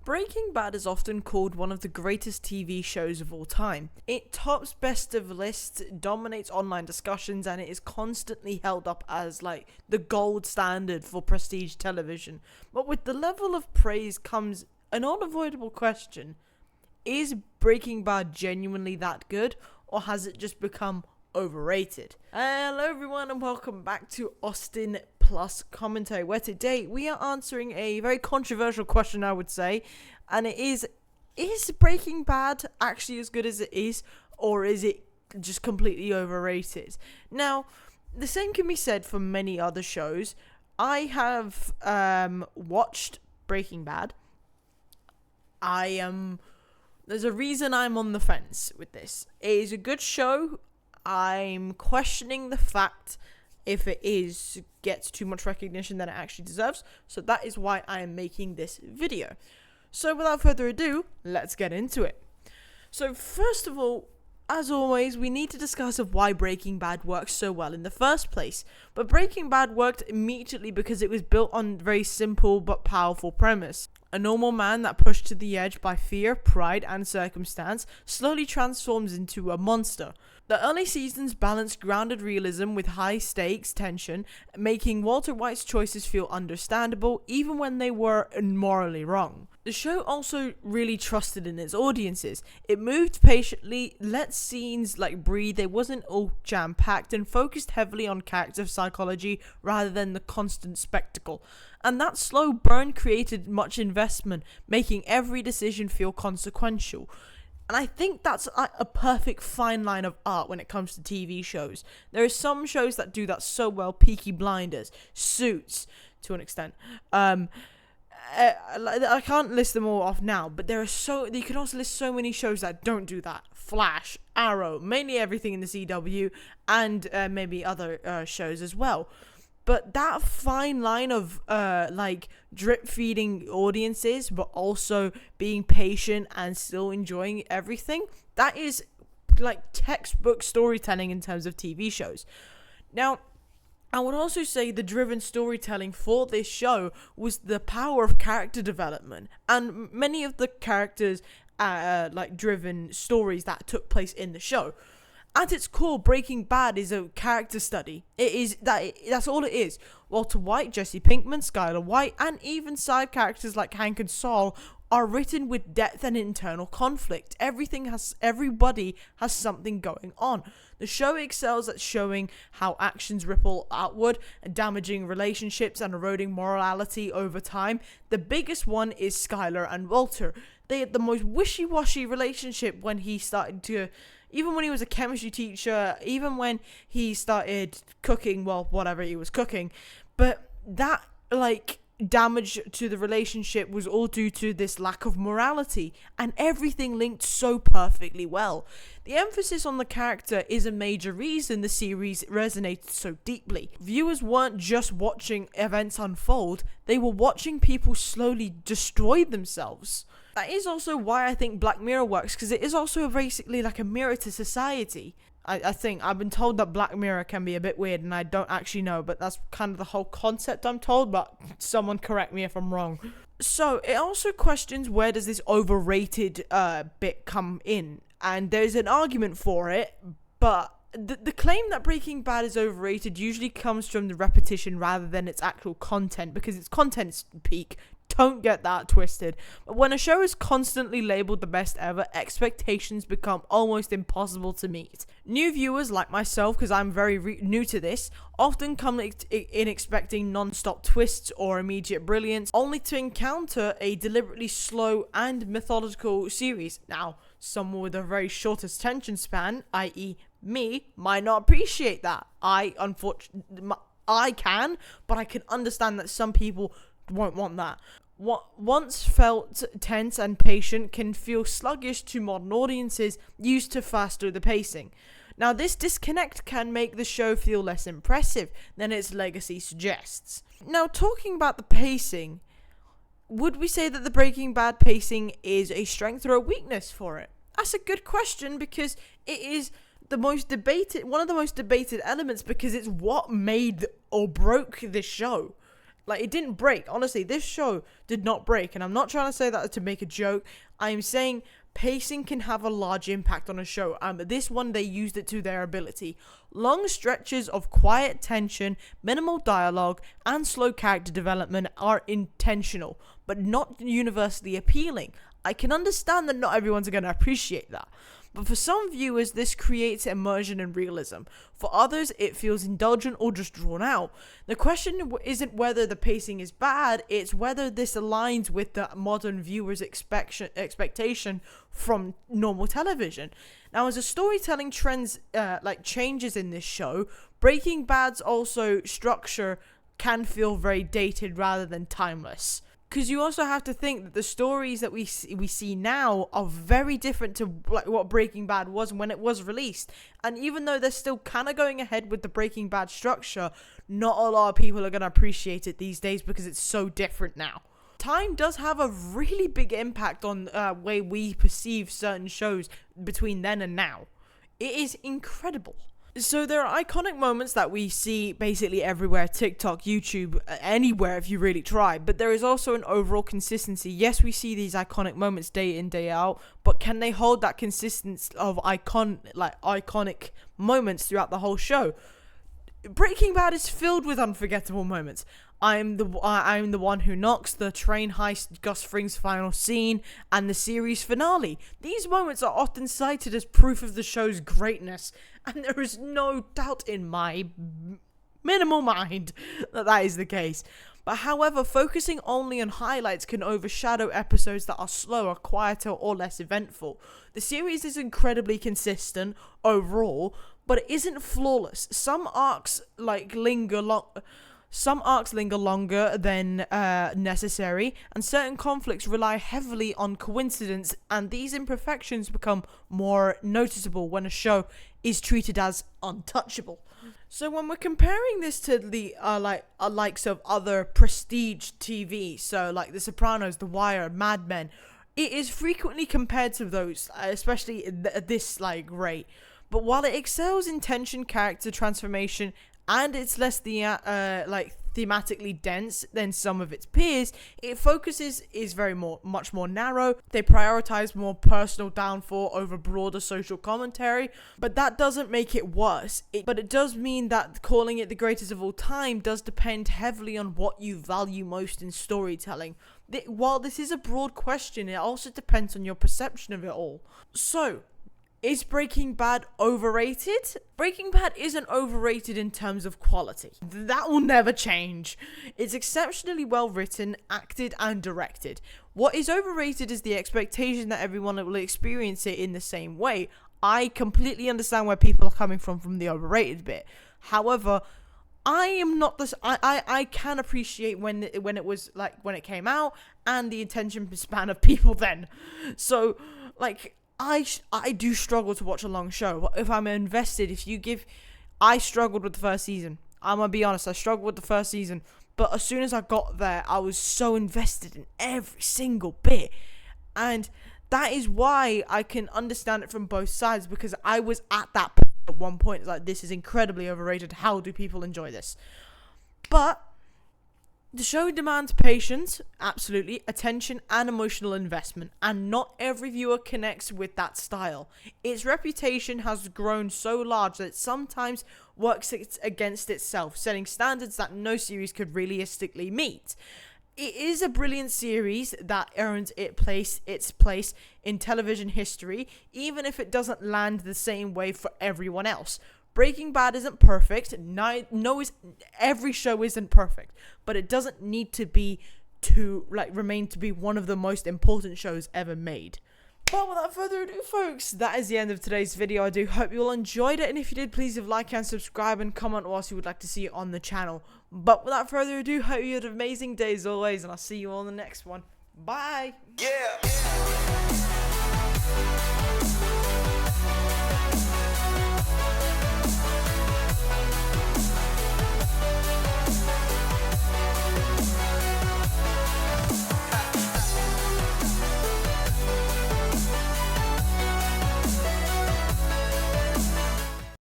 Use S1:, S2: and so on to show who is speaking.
S1: Breaking Bad is often called one of the greatest TV shows of all time. It tops best of lists, dominates online discussions, and it is constantly held up as the gold standard for prestige television. But with the level of praise comes an unavoidable question. Is Breaking Bad genuinely that good, or has it just become overrated? Hello everyone and welcome back to AustinPlus Commentary, where today we are answering a very controversial question, I would say, and it is Breaking Bad actually as good as it is, or is it just completely overrated? Now, the same can be said for many other shows. I have watched Breaking Bad. There's a reason I'm on the fence with this. It is a good show. I'm questioning the fact if it gets too much recognition than it actually deserves. So that is why I am making this video. So without further ado, let's get into it. So first of all, as always, we need to discuss why Breaking Bad works so well in the first place. But Breaking Bad worked immediately because it was built on a very simple but powerful premise. A normal man that pushed to the edge by fear, pride, and circumstance slowly transforms into a monster. The early seasons balanced grounded realism with high-stakes tension, making Walter White's choices feel understandable even when they were morally wrong. The show also really trusted in its audiences. It moved patiently, let scenes breathe, it wasn't all jam-packed, and focused heavily on character psychology rather than the constant spectacle. And that slow burn created much investment, making every decision feel consequential. And I think that's a perfect fine line of art when it comes to TV shows. There are some shows that do that so well. Peaky Blinders, Suits, to an extent. I can't list them all off now, but you can also list so many shows that don't do that. Flash, Arrow, mainly everything in the CW, and maybe other shows as well. But that fine line of drip feeding audiences, but also being patient and still enjoying everything, that is textbook storytelling in terms of TV shows. Now, I would also say the driven storytelling for this show was the power of character development, and many of the characters driven stories that took place in the show. At its core, Breaking Bad is a character study. That's all it is. Walter White, Jesse Pinkman, Skyler White, and even side characters like Hank and Saul are written with depth and internal conflict. Everybody has something going on. The show excels at showing how actions ripple outward, damaging relationships and eroding morality over time. The biggest one is Skyler and Walter. They had the most wishy-washy relationship when he started to... Even when he was a chemistry teacher, even when he started cooking, whatever he was cooking. But that, damage to the relationship was all due to this lack of morality, and everything linked so perfectly well. The emphasis on the character is a major reason the series resonated so deeply. Viewers weren't just watching events unfold, they were watching people slowly destroy themselves. That is also why I think Black Mirror works, because it is also basically like a mirror to society. I think I've been told that Black Mirror can be a bit weird, and I don't actually know, but that's kind of the whole concept I'm told, but someone correct me if I'm wrong. So it also questions, where does this overrated bit come in? And there's an argument for it, but the claim that Breaking Bad is overrated usually comes from the repetition rather than its actual content, because its content is peak. Don't get that twisted. But when a show is constantly labeled the best ever, expectations become almost impossible to meet. New viewers like myself, because I'm very new to this, often come in expecting non-stop twists or immediate brilliance, only to encounter a deliberately slow and methodical series. Now, someone with a very short attention span, i.e. me, might not appreciate that. I can, but I can understand that some people won't want that. What once felt tense and patient can feel sluggish to modern audiences used to faster the pacing. Now, this disconnect can make the show feel less impressive than its legacy suggests. Now, talking about the pacing, would we say that the Breaking Bad pacing is a strength or a weakness for it? That's a good question, because it is one of the most debated elements, because it's what made or broke this show. Like, it didn't break. Honestly, this show did not break. And I'm not trying to say that to make a joke. I'm saying pacing can have a large impact on a show. This one, they used it to their ability. Long stretches of quiet tension, minimal dialogue, and slow character development are intentional, but not universally appealing. I can understand that not everyone's going to appreciate that. But for some viewers, this creates immersion and realism. For others, it feels indulgent or just drawn out. The question isn't whether the pacing is bad, it's whether this aligns with the modern viewer's expectation from normal television. Now, as the storytelling trends changes in this show, Breaking Bad's also structure can feel very dated rather than timeless. Because you also have to think that the stories that we see now are very different to what Breaking Bad was when it was released. And even though they're still kind of going ahead with the Breaking Bad structure, not a lot of people are going to appreciate it these days because it's so different now. Time does have a really big impact on the way we perceive certain shows between then and now. It is incredible. So there are iconic moments that we see basically everywhere, TikTok, YouTube, anywhere if you really try, but there is also an overall consistency. Yes, we see these iconic moments day in, day out, but can they hold that consistency of iconic moments throughout the whole show? Breaking Bad is filled with unforgettable moments. I'm the one who knocks, the train heist, Gus Fring's final scene, and the series finale. These moments are often cited as proof of the show's greatness, and there is no doubt in my minimal mind that is the case. But however, focusing only on highlights can overshadow episodes that are slower, quieter, or less eventful. The series is incredibly consistent overall, but it isn't flawless. Some arcs linger longer than necessary, and certain conflicts rely heavily on coincidence, and these imperfections become more noticeable when a show is treated as untouchable. So when we're comparing this to the likes of other prestige TV, so like The Sopranos, The Wire, Mad Men, it is frequently compared to those, especially at this rate. But while it excels in tension, character transformation, and it's less thematically dense than some of its peers, its focuses is much more narrow. They prioritize more personal downfall over broader social commentary, but that doesn't make it worse. But it does mean that calling it the greatest of all time does depend heavily on what you value most in storytelling. While this is a broad question, it also depends on your perception of it all. So, is Breaking Bad overrated? Breaking Bad isn't overrated in terms of quality. That will never change. It's exceptionally well written, acted, and directed. What is overrated is the expectation that everyone will experience it in the same way. I completely understand where people are coming from the overrated bit. However, I am not this. I can appreciate when it came out and the attention span of people then. So I do struggle to watch a long show. If I'm invested, I struggled with the first season. I'm gonna be honest, I struggled with the first season. But as soon as I got there, I was so invested in every single bit. And that is why I can understand it from both sides, because I was at that point at one point. It's like, this is incredibly overrated. How do people enjoy this? But the show demands patience, absolutely, attention, and emotional investment, and not every viewer connects with that style. Its reputation has grown so large that it sometimes works against itself, setting standards that no series could realistically meet. It is a brilliant series that earns its place in television history, even if it doesn't land the same way for everyone else. Breaking Bad isn't perfect. Every show isn't perfect, but it doesn't need to be remain to be one of the most important shows ever made. But without further ado, folks, that is the end of today's video. I do hope you all enjoyed it, and if you did, please leave a like and subscribe and comment what else you would like to see on the channel. But without further ado, hope you had an amazing day as always, and I'll see you all in the next one. Bye. Yeah.